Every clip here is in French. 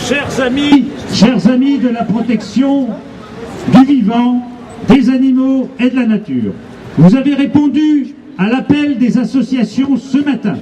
Chers amis de la protection du vivant, des animaux et de la nature, vous avez répondu à l'appel des associations ce matin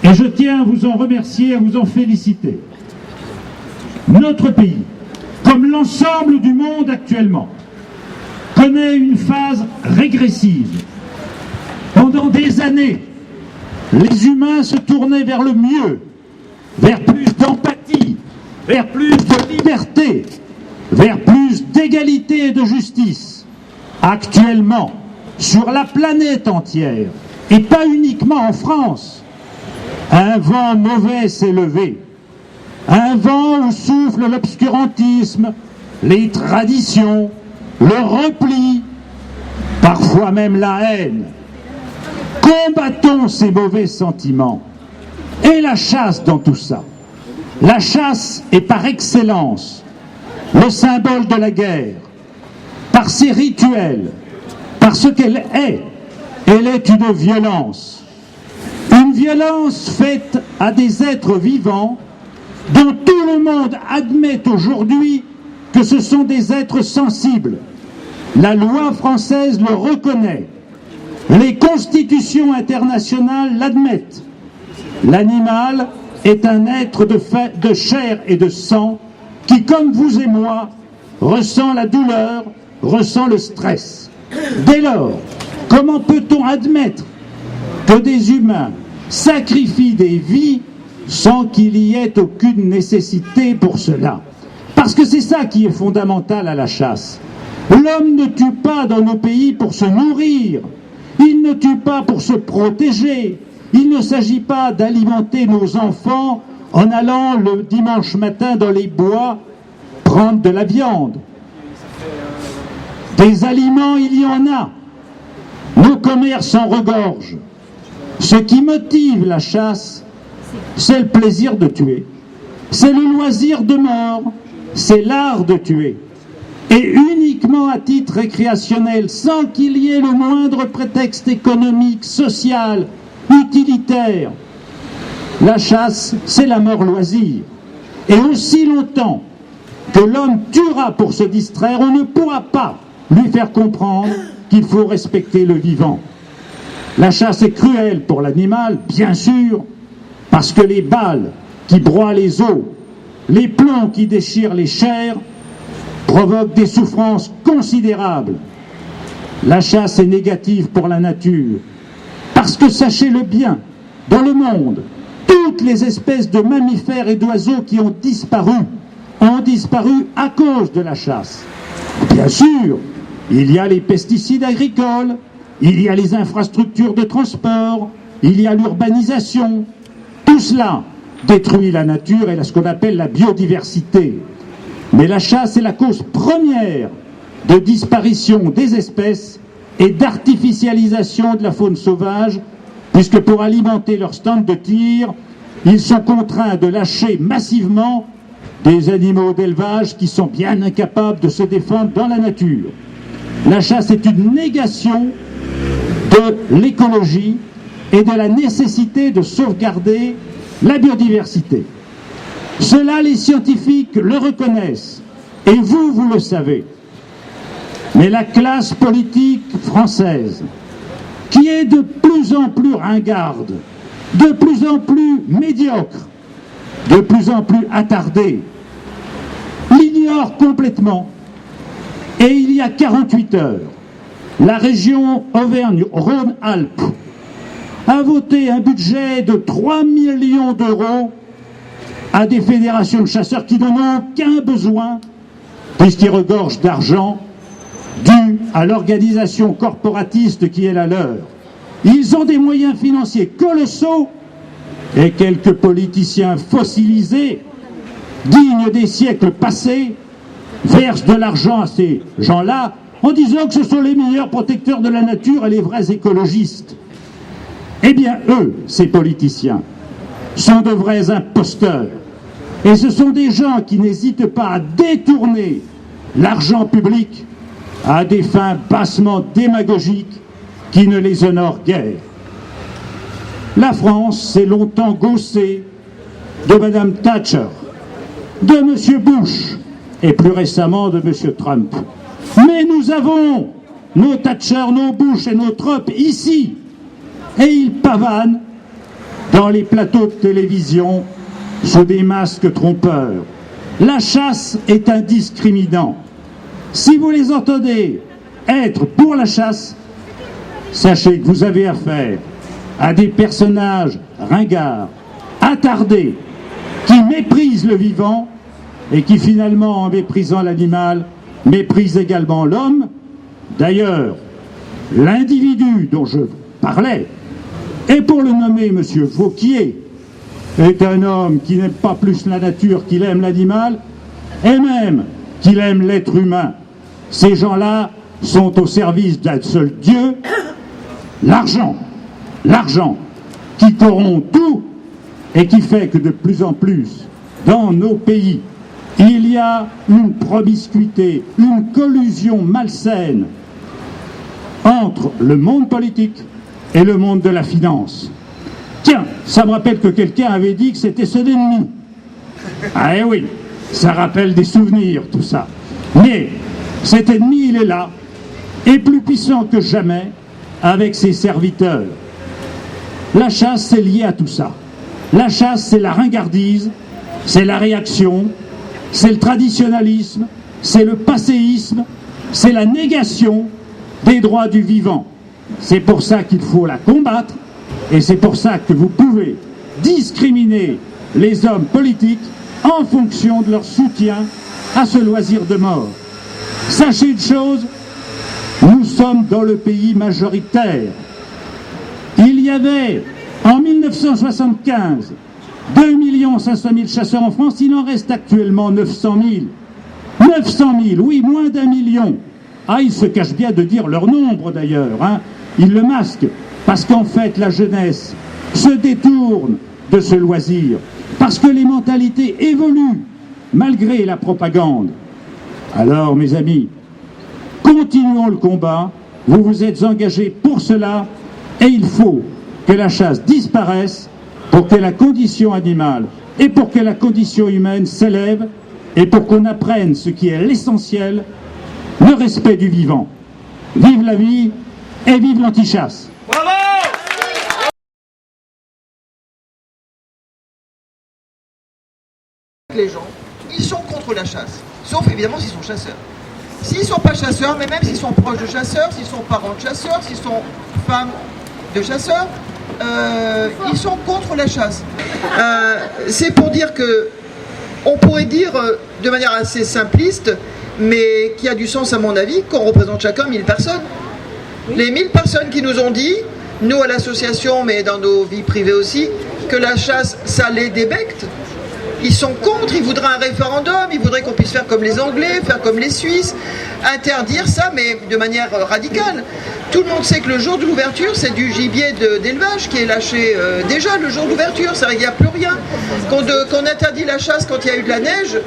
et je tiens à vous en remercier et à vous en féliciter. Notre pays, comme l'ensemble du monde actuellement, connaît une phase régressive. Pendant des années, les humains se tournaient vers le mieux, vers plus d'empathie, vers plus de liberté, vers plus d'égalité et de justice. Actuellement, sur la planète entière, et pas uniquement en France, un vent mauvais s'est levé. Un vent où souffle l'obscurantisme, les traditions, le repli, parfois même la haine. Combattons ces mauvais sentiments. Et la chasse dans tout ça. La chasse est par excellence le symbole de la guerre, par ses rituels, parce qu'elle est. Elle est une violence. Une violence faite à des êtres vivants dont tout le monde admet aujourd'hui que ce sont des êtres sensibles. La loi française le reconnaît. Les constitutions internationales l'admettent. L'animal est un être de chair et de sang qui, comme vous et moi, ressent la douleur, ressent le stress. Dès lors, comment peut-on admettre que des humains sacrifient des vies sans qu'il y ait aucune nécessité pour cela? Parce que c'est ça qui est fondamental à la chasse. L'homme ne tue pas dans nos pays pour se nourrir, il ne tue pas pour se protéger, il ne s'agit pas d'alimenter nos enfants en allant le dimanche matin dans les bois prendre de la viande. Des aliments, il y en a. Nos commerces en regorgent. Ce qui motive la chasse, c'est le plaisir de tuer, c'est le loisir de mort, c'est l'art de tuer. Et uniquement à titre récréationnel, sans qu'il y ait le moindre prétexte économique, social, utilitaire. La chasse, c'est la mort loisir. Et aussi longtemps que l'homme tuera pour se distraire, on ne pourra pas lui faire comprendre qu'il faut respecter le vivant. La chasse est cruelle pour l'animal, bien sûr, parce que les balles qui broient les os, les plombs qui déchirent les chairs, provoquent des souffrances considérables. La chasse est négative pour la nature, parce que sachez-le bien, dans le monde, toutes les espèces de mammifères et d'oiseaux qui ont disparu à cause de la chasse. Bien sûr, il y a les pesticides agricoles, il y a les infrastructures de transport, il y a l'urbanisation. Tout cela détruit la nature et ce qu'on appelle la biodiversité. Mais la chasse est la cause première de disparition des espèces et d'artificialisation de la faune sauvage, puisque pour alimenter leur stand de tir, ils sont contraints de lâcher massivement des animaux d'élevage qui sont bien incapables de se défendre dans la nature. La chasse est une négation de l'écologie et de la nécessité de sauvegarder la biodiversité. Cela, les scientifiques le reconnaissent, et vous, vous le savez. Mais la classe politique française, qui est de plus en plus ringarde, de plus en plus médiocre, de plus en plus attardée, l'ignore complètement. Et il y a 48 heures, la région Auvergne-Rhône-Alpes a voté un budget de 3 millions d'euros à des fédérations de chasseurs qui n'en ont aucun besoin, puisqu'ils regorgent d'argent dû à l'organisation corporatiste qui est la leur. Ils ont des moyens financiers colossaux et quelques politiciens fossilisés, dignes des siècles passés, versent de l'argent à ces gens-là en disant que ce sont les meilleurs protecteurs de la nature et les vrais écologistes. Eh bien, eux, ces politiciens, sont de vrais imposteurs. Et ce sont des gens qui n'hésitent pas à détourner l'argent public à des fins bassement démagogiques qui ne les honorent guère. La France s'est longtemps gaussée de Madame Thatcher. de M. Bush et plus récemment de M. Trump. Mais nous avons nos Thatcher, nos Bush et nos Trump ici. Et ils pavanent dans les plateaux de télévision sous des masques trompeurs. La chasse est un discriminant. Si vous les entendez être pour la chasse, sachez que vous avez affaire à des personnages ringards, attardés, qui méprisent le vivant et qui finalement, en méprisant l'animal, méprisent également l'homme. D'ailleurs, l'individu dont je parlais, et pour le nommer M. Vauquier, est un homme qui n'aime pas plus la nature qu'il aime l'animal, et même qu'il aime l'être humain. Ces gens-là sont au service d'un seul Dieu, l'argent. L'argent qui corrompt tout et qui fait que de plus en plus, dans nos pays, il y a une promiscuité, une collusion malsaine entre le monde politique et le monde de la finance. Tiens, ça me rappelle que quelqu'un avait dit que c'était son ennemi. Ah eh oui, ça rappelle des souvenirs, tout ça. Mais cet ennemi, il est là, et plus puissant que jamais, avec ses serviteurs. La chasse, c'est lié à tout ça. La chasse, c'est la ringardise, c'est la réaction, c'est le traditionnalisme, c'est le passéisme, c'est la négation des droits du vivant. C'est pour ça qu'il faut la combattre, et c'est pour ça que vous pouvez discriminer les hommes politiques en fonction de leur soutien à ce loisir de mort. Sachez une chose, nous sommes dans le pays majoritaire. Il y avait, en 1975, 2 500 000 chasseurs en France, il en reste actuellement 900 000. 900 000, oui, moins d'1 million. Ah, ils se cachent bien de dire leur nombre d'ailleurs, hein. Ils le masquent, parce qu'en fait la jeunesse se détourne de ce loisir, parce que les mentalités évoluent, malgré la propagande. Alors, mes amis, continuons le combat, vous vous êtes engagés pour cela, et il faut que la chasse disparaisse pour que la condition animale et pour que la condition humaine s'élève et pour qu'on apprenne ce qui est l'essentiel, le respect du vivant. Vive la vie et vive l'antichasse. Bravo! Les gens, ils sont contre la chasse, sauf évidemment s'ils sont chasseurs. S'ils ne sont pas chasseurs, mais même s'ils sont proches de chasseurs, s'ils sont parents de chasseurs, s'ils sont femmes de chasseurs, ils sont contre la chasse. C'est pour dire que, on pourrait dire de manière assez simpliste, mais qui a du sens à mon avis, qu'on représente chacun 1000 personnes. Les 1000 personnes qui nous ont dit, nous à l'association, mais dans nos vies privées aussi, que la chasse, ça les débecte. Ils sont contre, ils voudraient un référendum, ils voudraient qu'on puisse faire comme les Anglais, faire comme les Suisses, interdire ça, mais de manière radicale. Tout le monde sait que le jour de l'ouverture, c'est du gibier d'élevage qui est lâché déjà le jour d'ouverture, ça il n'y a plus rien. Qu'on interdit la chasse quand il y a eu de la neige,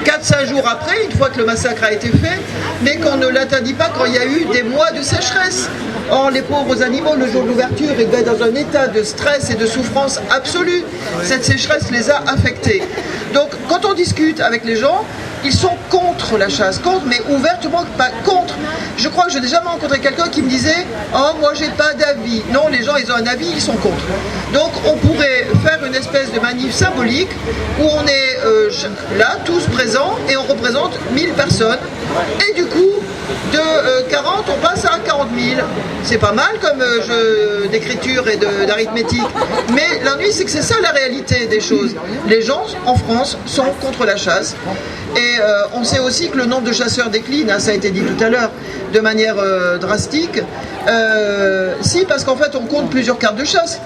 4-5 jours après, une fois que le massacre a été fait, mais qu'on ne l'interdit pas quand il y a eu des mois de sécheresse. Or, les pauvres animaux, le jour de l'ouverture, ils étaient dans un état de stress et de souffrance absolue. Cette sécheresse les a affectés. Donc, quand on discute avec les gens, ils sont contre la chasse, contre, mais ouvertement pas contre. Je crois que j'ai déjà rencontré quelqu'un qui me disait « Oh, moi j'ai pas d'avis ». Non, les gens, ils ont un avis, ils sont contre. Donc, on pourrait faire une espèce de manif symbolique où on est là, tous présents, et on représente 1000 personnes. Et du coup, de 40, on passe à 40 000. C'est pas mal comme jeu d'écriture et d'arithmétique. Mais l'ennui, c'est que c'est ça la réalité des choses. Les gens, en France, sont contre la chasse. Et on sait aussi que le nombre de chasseurs décline, hein, ça a été dit tout à l'heure, de manière drastique. Si, parce qu'en fait, on compte plusieurs cartes de chasse.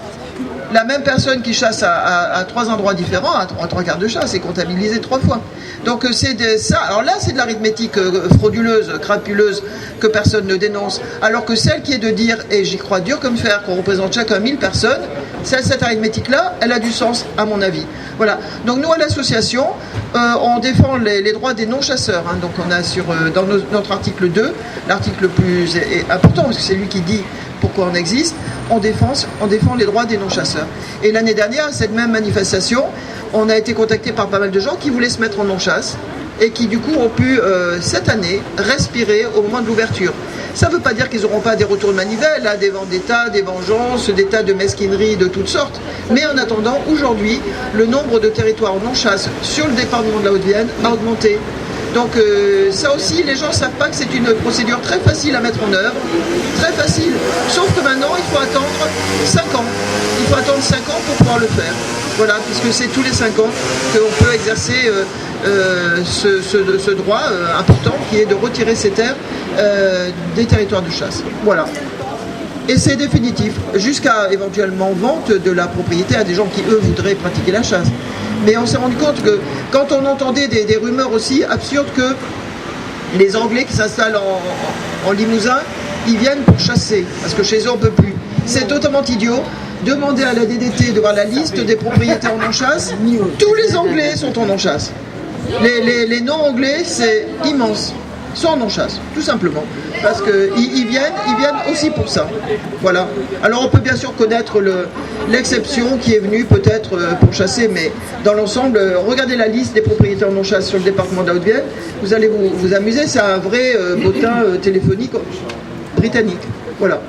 La même personne qui chasse à 3 endroits différents, à 3 cartes de chasse, est comptabilisée 3 fois. Donc c'est ça. Alors là, c'est de l'arithmétique frauduleuse, crapuleuse, que personne ne dénonce. Alors que celle qui est de dire, et j'y crois dur comme fer, qu'on représente chacun 1000 personnes, cette arithmétique-là, elle a du sens, à mon avis. Voilà. Donc nous, à l'association, on défend les droits des non-chasseurs. Hein. Donc on a dans notre article 2, l'article le plus important, parce que c'est lui qui dit pourquoi on existe, on défend les droits des non-chasseurs. Et l'année dernière, à cette même manifestation, on a été contacté par pas mal de gens qui voulaient se mettre en non-chasse et qui du coup ont pu cette année respirer au moment de l'ouverture. Ça ne veut pas dire qu'ils n'auront pas des retours de manivelle, hein, des vendettas, des vengeances, des tas de mesquineries de toutes sortes. Mais en attendant, aujourd'hui, le nombre de territoires en non-chasse sur le département de la Haute-Vienne a augmenté. Donc ça aussi, les gens ne savent pas que c'est une procédure très facile à mettre en œuvre, très facile. Sauf que maintenant, il faut attendre 5 ans. Il faut attendre 5 ans pour pouvoir le faire. Voilà, puisque c'est tous les 5 ans qu'on peut exercer ce droit important qui est de retirer ces terres des territoires de chasse. Voilà. Et c'est définitif, jusqu'à éventuellement vente de la propriété à des gens qui, eux, voudraient pratiquer la chasse. Mais on s'est rendu compte que quand on entendait des rumeurs aussi absurdes que les Anglais qui s'installent en Limousin, ils viennent pour chasser, parce que chez eux on ne peut plus. C'est totalement idiot. Demandez à la DDT de voir la liste des propriétaires en non-chasse. Tous les Anglais sont en non-chasse. Les non-Anglais, c'est immense. Sont en non-chasse, tout simplement. Parce qu'ils viennent aussi pour ça. Voilà. Alors on peut bien sûr connaître l'exception qui est venue peut-être pour chasser, mais dans l'ensemble, regardez la liste des propriétaires non-chasse sur le département de la Haute-Vienne, vous allez vous amuser, c'est un vrai bottin téléphonique britannique. Voilà.